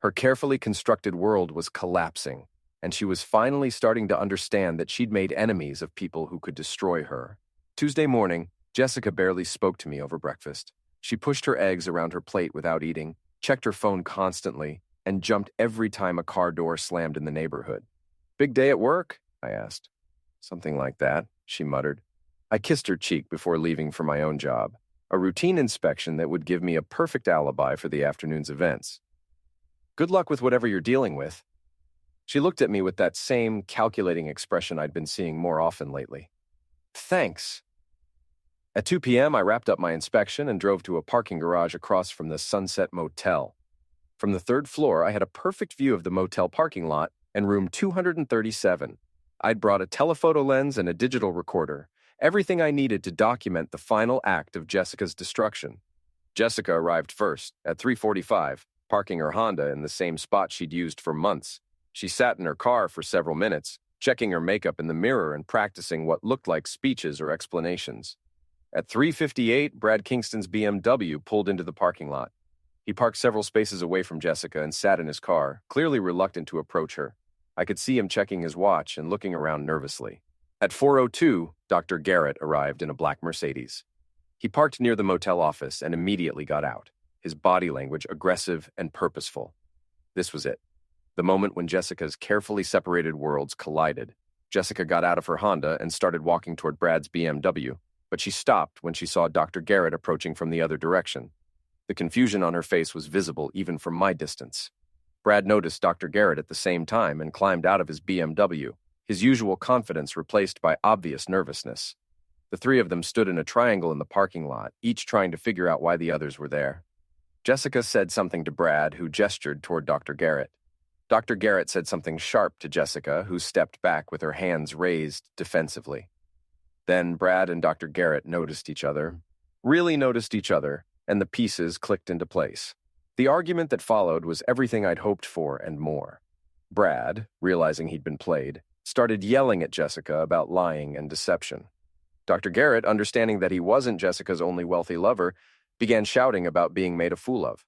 Her carefully constructed world was collapsing, and she was finally starting to understand that she'd made enemies of people who could destroy her. Tuesday morning, Jessica barely spoke to me over breakfast. She pushed her eggs around her plate without eating, checked her phone constantly, and jumped every time a car door slammed in the neighborhood. "Big day at work?" I asked. "Something like that," she muttered. I kissed her cheek before leaving for my own job, a routine inspection that would give me a perfect alibi for the afternoon's events. "Good luck with whatever you're dealing with." She looked at me with that same calculating expression I'd been seeing more often lately. "Thanks." At 2 p.m., I wrapped up my inspection and drove to a parking garage across from the Sunset Motel. From the third floor, I had a perfect view of the motel parking lot and room 237. I'd brought a telephoto lens and a digital recorder, everything I needed to document the final act of Jessica's destruction. Jessica arrived first, at 3:45, parking her Honda in the same spot she'd used for months. She sat in her car for several minutes, checking her makeup in the mirror and practicing what looked like speeches or explanations. At 3:58, Brad Kingston's BMW pulled into the parking lot. He parked several spaces away from Jessica and sat in his car, clearly reluctant to approach her. I could see him checking his watch and looking around nervously. At 4:02, Dr. Garrett arrived in a black Mercedes. He parked near the motel office and immediately got out, his body language aggressive and purposeful. This was it. The moment when Jessica's carefully separated worlds collided. Jessica got out of her Honda and started walking toward Brad's BMW, but she stopped when she saw Dr. Garrett approaching from the other direction. The confusion on her face was visible even from my distance. Brad noticed Dr. Garrett at the same time and climbed out of his BMW. his usual confidence replaced by obvious nervousness. The three of them stood in a triangle in the parking lot, each trying to figure out why the others were there. Jessica said something to Brad, who gestured toward Dr. Garrett. Dr. Garrett said something sharp to Jessica, who stepped back with her hands raised defensively. Then Brad and Dr. Garrett noticed each other, really noticed each other, and the pieces clicked into place. The argument that followed was everything I'd hoped for and more. Brad, realizing he'd been played, started yelling at Jessica about lying and deception. Dr. Garrett, understanding that he wasn't Jessica's only wealthy lover, began shouting about being made a fool of.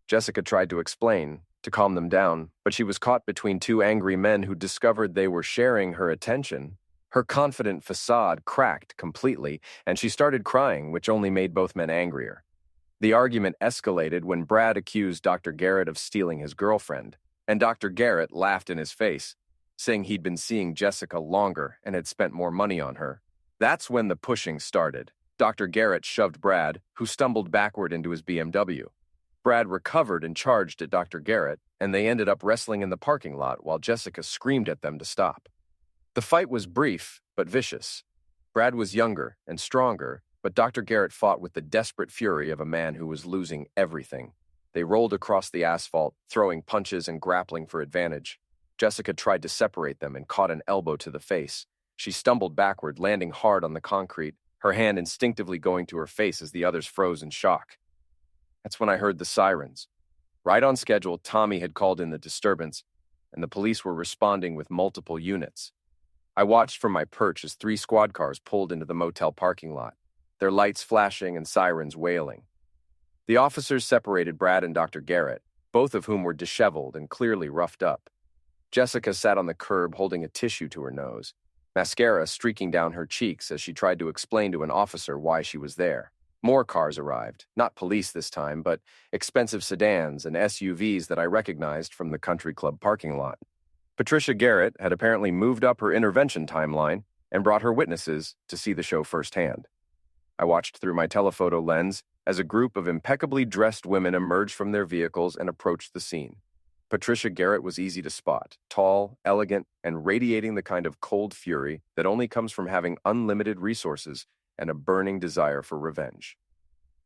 Jessica tried to explain, to calm them down, but she was caught between two angry men who discovered they were sharing her attention. Her confident facade cracked completely, and she started crying, which only made both men angrier. The argument escalated when Brad accused Dr. Garrett of stealing his girlfriend, and Dr. Garrett laughed in his face, saying he'd been seeing Jessica longer and had spent more money on her. That's when the pushing started. Dr. Garrett shoved Brad, who stumbled backward into his BMW. Brad recovered and charged at Dr. Garrett, and they ended up wrestling in the parking lot while Jessica screamed at them to stop. The fight was brief, but vicious. Brad was younger and stronger, but Dr. Garrett fought with the desperate fury of a man who was losing everything. They rolled across the asphalt, throwing punches and grappling for advantage. Jessica tried to separate them and caught an elbow to the face. She stumbled backward, landing hard on the concrete, her hand instinctively going to her face as the others froze in shock. That's when I heard the sirens. Right on schedule, Tommy had called in the disturbance, and the police were responding with multiple units. I watched from my perch as 3 squad cars pulled into the motel parking lot, their lights flashing and sirens wailing. The officers separated Brad and Dr. Garrett, both of whom were disheveled and clearly roughed up. Jessica sat on the curb holding a tissue to her nose, mascara streaking down her cheeks as she tried to explain to an officer why she was there. More cars arrived, not police this time, but expensive sedans and SUVs that I recognized from the country club parking lot. Patricia Garrett had apparently moved up her intervention timeline and brought her witnesses to see the show firsthand. I watched through my telephoto lens as a group of impeccably dressed women emerged from their vehicles and approached the scene. Patricia Garrett was easy to spot, tall, elegant, and radiating the kind of cold fury that only comes from having unlimited resources and a burning desire for revenge.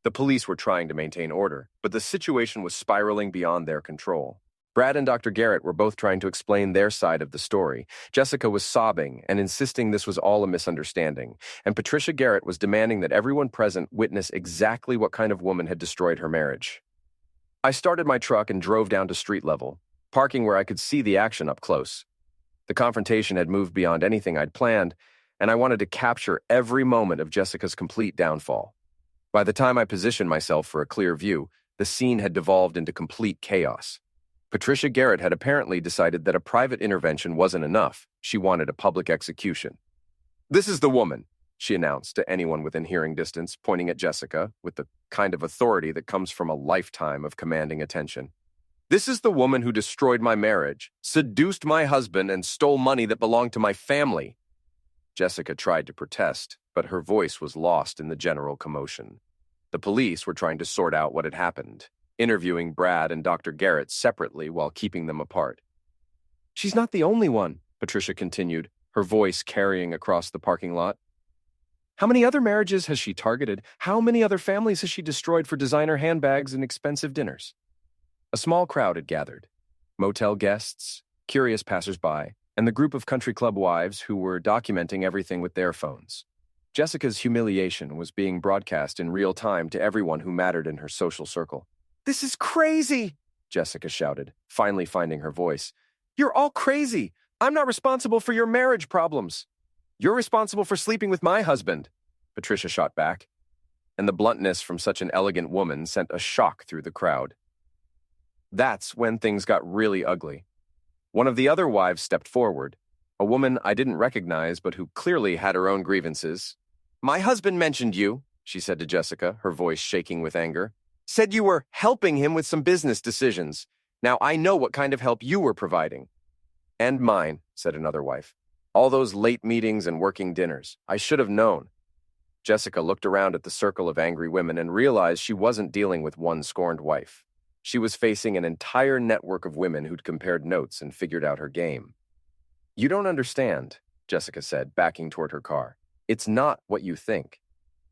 The police were trying to maintain order, but the situation was spiraling beyond their control. Brad and Dr. Garrett were both trying to explain their side of the story. Jessica was sobbing and insisting this was all a misunderstanding, and Patricia Garrett was demanding that everyone present witness exactly what kind of woman had destroyed her marriage. I started my truck and drove down to street level, parking where I could see the action up close. The confrontation had moved beyond anything I'd planned, and I wanted to capture every moment of Jessica's complete downfall. By the time I positioned myself for a clear view, the scene had devolved into complete chaos. Patricia Garrett had apparently decided that a private intervention wasn't enough. She wanted a public execution. "This is the woman," she announced to anyone within hearing distance, pointing at Jessica with the kind of authority that comes from a lifetime of commanding attention. "This is the woman who destroyed my marriage, seduced my husband, and stole money that belonged to my family." Jessica tried to protest, but her voice was lost in the general commotion. The police were trying to sort out what had happened, interviewing Brad and Dr. Garrett separately while keeping them apart. "She's not the only one," Patricia continued, her voice carrying across the parking lot. "How many other marriages has she targeted? How many other families has she destroyed for designer handbags and expensive dinners?" A small crowd had gathered. Motel guests, curious passersby, and the group of country club wives who were documenting everything with their phones. Jessica's humiliation was being broadcast in real time to everyone who mattered in her social circle. "This is crazy," Jessica shouted, finally finding her voice. "You're all crazy. I'm not responsible for your marriage problems." "You're responsible for sleeping with my husband," Patricia shot back, and the bluntness from such an elegant woman sent a shock through the crowd. That's when things got really ugly. One of the other wives stepped forward, a woman I didn't recognize but who clearly had her own grievances. "My husband mentioned you," she said to Jessica, her voice shaking with anger. "Said you were helping him with some business decisions. Now I know what kind of help you were providing." "And mine," said another wife. "All those late meetings and working dinners. I should have known." Jessica looked around at the circle of angry women and realized she wasn't dealing with one scorned wife. She was facing an entire network of women who'd compared notes and figured out her game. You don't understand, Jessica said, backing toward her car. It's not what you think.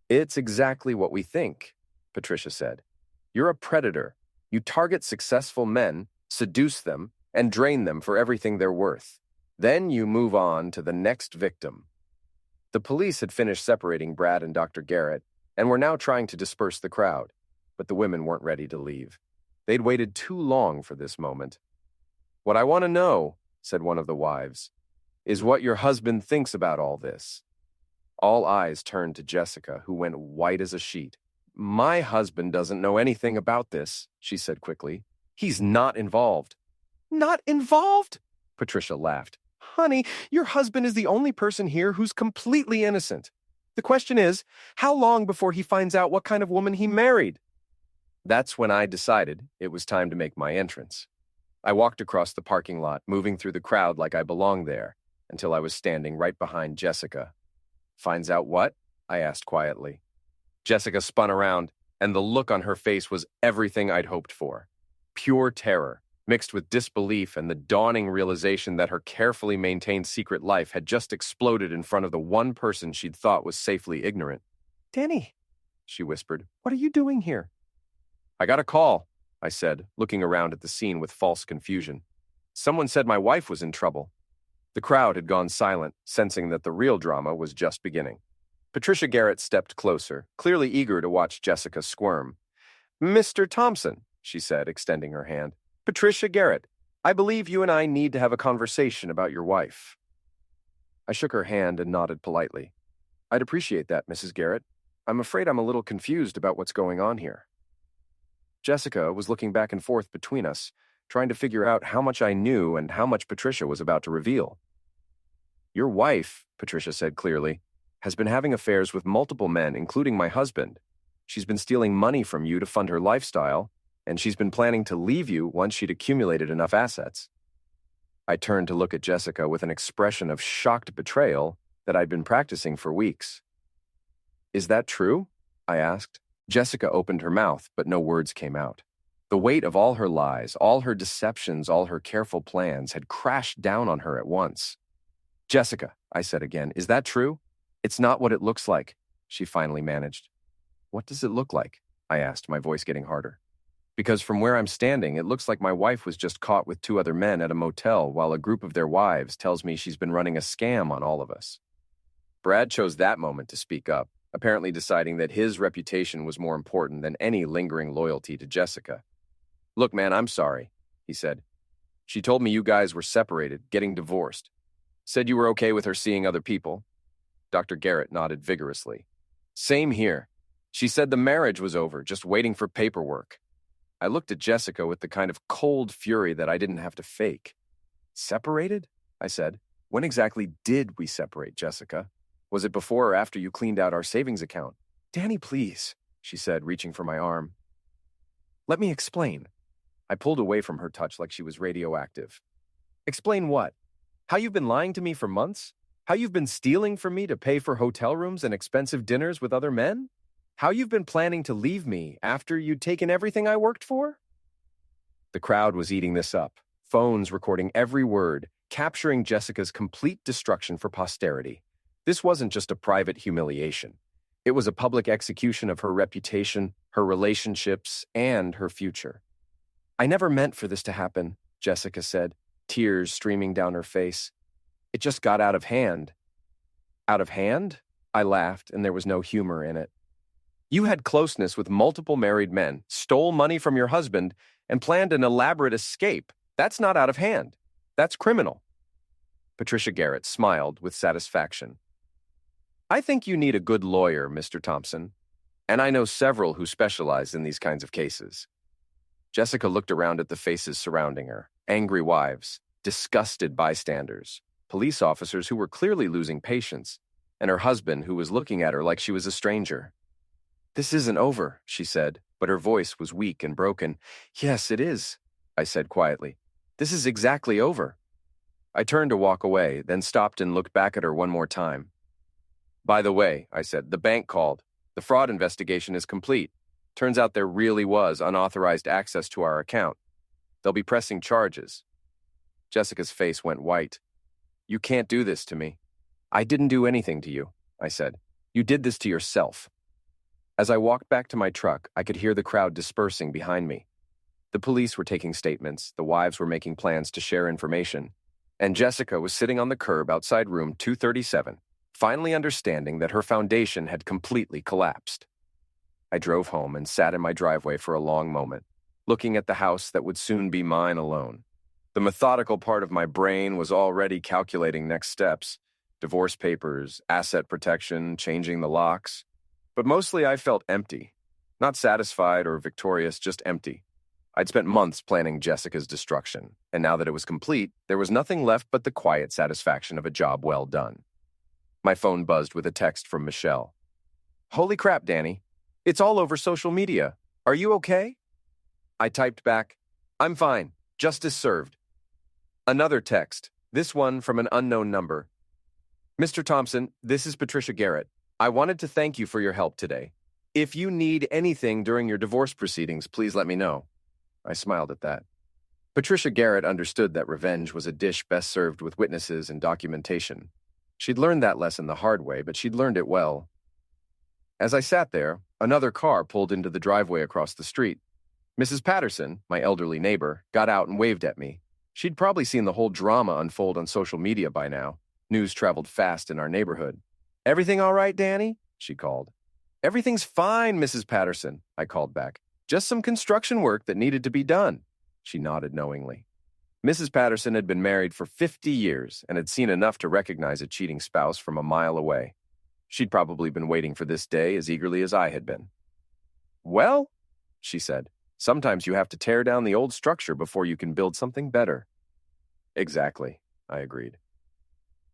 It's exactly what we think, Patricia said. You're a predator. You target successful men, seduce them, and drain them for everything they're worth. Then you move on to the next victim. The police had finished separating Brad and Dr. Garrett and were now trying to disperse the crowd, but the women weren't ready to leave. They'd waited too long for this moment. What I want to know, said one of the wives, is what your husband thinks about all this. All eyes turned to Jessica, who went white as a sheet. My husband doesn't know anything about this, she said quickly. He's not involved. Not involved? Patricia laughed. Honey, your husband is the only person here who's completely innocent. The question is, how long before he finds out what kind of woman he married? That's when I decided it was time to make my entrance. I walked across the parking lot, moving through the crowd like I belonged there, until I was standing right behind Jessica. Finds out what? I asked quietly. Jessica spun around, and the look on her face was everything I'd hoped for. Pure terror, mixed with disbelief and the dawning realization that her carefully maintained secret life had just exploded in front of the one person she'd thought was safely ignorant. Danny, she whispered, what are you doing here? I got a call, I said, looking around at the scene with false confusion. Someone said my wife was in trouble. The crowd had gone silent, sensing that the real drama was just beginning. Patricia Garrett stepped closer, clearly eager to watch Jessica squirm. Mr. Thompson, she said, extending her hand. Patricia Garrett, I believe you and I need to have a conversation about your wife. I shook her hand and nodded politely. I'd appreciate that, Mrs. Garrett. I'm afraid I'm a little confused about what's going on here. Jessica was looking back and forth between us, trying to figure out how much I knew and how much Patricia was about to reveal. Your wife, Patricia said clearly, has been having affairs with multiple men, including my husband. She's been stealing money from you to fund her lifestyle, and she's been planning to leave you once she'd accumulated enough assets. I turned to look at Jessica with an expression of shocked betrayal that I'd been practicing for weeks. Is that true? I asked. Jessica opened her mouth, but no words came out. The weight of all her lies, all her deceptions, all her careful plans had crashed down on her at once. Jessica, I said again, is that true? It's not what it looks like, she finally managed. What does it look like? I asked, my voice getting harder. Because from where I'm standing, it looks like my wife was just caught with 2 other men at a motel while a group of their wives tells me she's been running a scam on all of us. Brad chose that moment to speak up, apparently deciding that his reputation was more important than any lingering loyalty to Jessica. Look, man, I'm sorry, he said. She told me you guys were separated, getting divorced. Said you were okay with her seeing other people. Dr. Garrett nodded vigorously. Same here. She said the marriage was over, just waiting for paperwork. I looked at Jessica with the kind of cold fury that I didn't have to fake. Separated? I said. When exactly did we separate, Jessica? Was it before or after you cleaned out our savings account? Danny, please, she said, reaching for my arm. Let me explain. I pulled away from her touch like she was radioactive. Explain what? How you've been lying to me for months? How you've been stealing from me to pay for hotel rooms and expensive dinners with other men? How you've been planning to leave me after you'd taken everything I worked for? The crowd was eating this up, phones recording every word, capturing Jessica's complete destruction for posterity. This wasn't just a private humiliation. It was a public execution of her reputation, her relationships, and her future. I never meant for this to happen, Jessica said, tears streaming down her face. It just got out of hand. Out of hand? I laughed, and there was no humor in it. You had closeness with multiple married men, stole money from your husband, and planned an elaborate escape. That's not out of hand. That's criminal. Patricia Garrett smiled with satisfaction. I think you need a good lawyer, Mr. Thompson, and I know several who specialize in these kinds of cases. Jessica looked around at the faces surrounding her, angry wives, disgusted bystanders, police officers who were clearly losing patience, and her husband who was looking at her like she was a stranger. This isn't over, she said, but her voice was weak and broken. Yes, it is, I said quietly. This is exactly over. I turned to walk away, then stopped and looked back at her one more time. By the way, I said, the bank called. The fraud investigation is complete. Turns out there really was unauthorized access to our account. They'll be pressing charges. Jessica's face went white. You can't do this to me. I didn't do anything to you, I said. You did this to yourself. As I walked back to my truck, I could hear the crowd dispersing behind me. The police were taking statements, the wives were making plans to share information, and Jessica was sitting on the curb outside room 237, finally understanding that her foundation had completely collapsed. I drove home and sat in my driveway for a long moment, looking at the house that would soon be mine alone. The methodical part of my brain was already calculating next steps: divorce papers, asset protection, changing the locks. But mostly I felt empty. Not satisfied or victorious, just empty. I'd spent months planning Jessica's destruction, and now that it was complete, there was nothing left but the quiet satisfaction of a job well done. My phone buzzed with a text from Michelle. "Holy crap, Danny. It's all over social media. Are you okay?" I typed back, "I'm fine. Justice served." Another text, this one from an unknown number. "Mr. Thompson, this is Patricia Garrett. I wanted to thank you for your help today. If you need anything during your divorce proceedings, please let me know." I smiled at that. Patricia Garrett understood that revenge was a dish best served with witnesses and documentation. She'd learned that lesson the hard way, but she'd learned it well. As I sat there, another car pulled into the driveway across the street. Mrs. Patterson, my elderly neighbor, got out and waved at me. She'd probably seen the whole drama unfold on social media by now. News traveled fast in our neighborhood. "Everything all right, Danny?" she called. "Everything's fine, Mrs. Patterson," I called back. "Just some construction work that needed to be done." She nodded knowingly. Mrs. Patterson had been married for 50 years and had seen enough to recognize a cheating spouse from a mile away. She'd probably been waiting for this day as eagerly as I had been. "Well," she said, "sometimes you have to tear down the old structure before you can build something better." "Exactly," I agreed.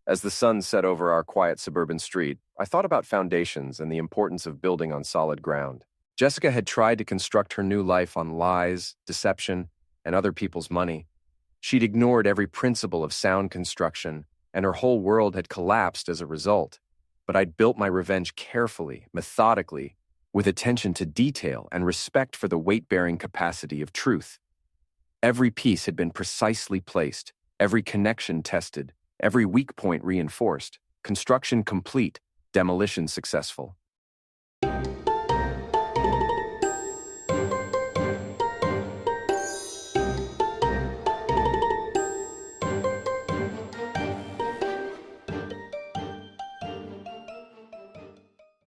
As the sun set over our quiet suburban street, I thought about foundations and the importance of building on solid ground. Jessica had tried to construct her new life on lies, deception, and other people's money. She'd ignored every principle of sound construction, and her whole world had collapsed as a result. But I'd built my revenge carefully, methodically, with attention to detail and respect for the weight-bearing capacity of truth. Every piece had been precisely placed, every connection tested, every weak point reinforced, construction complete, demolition successful.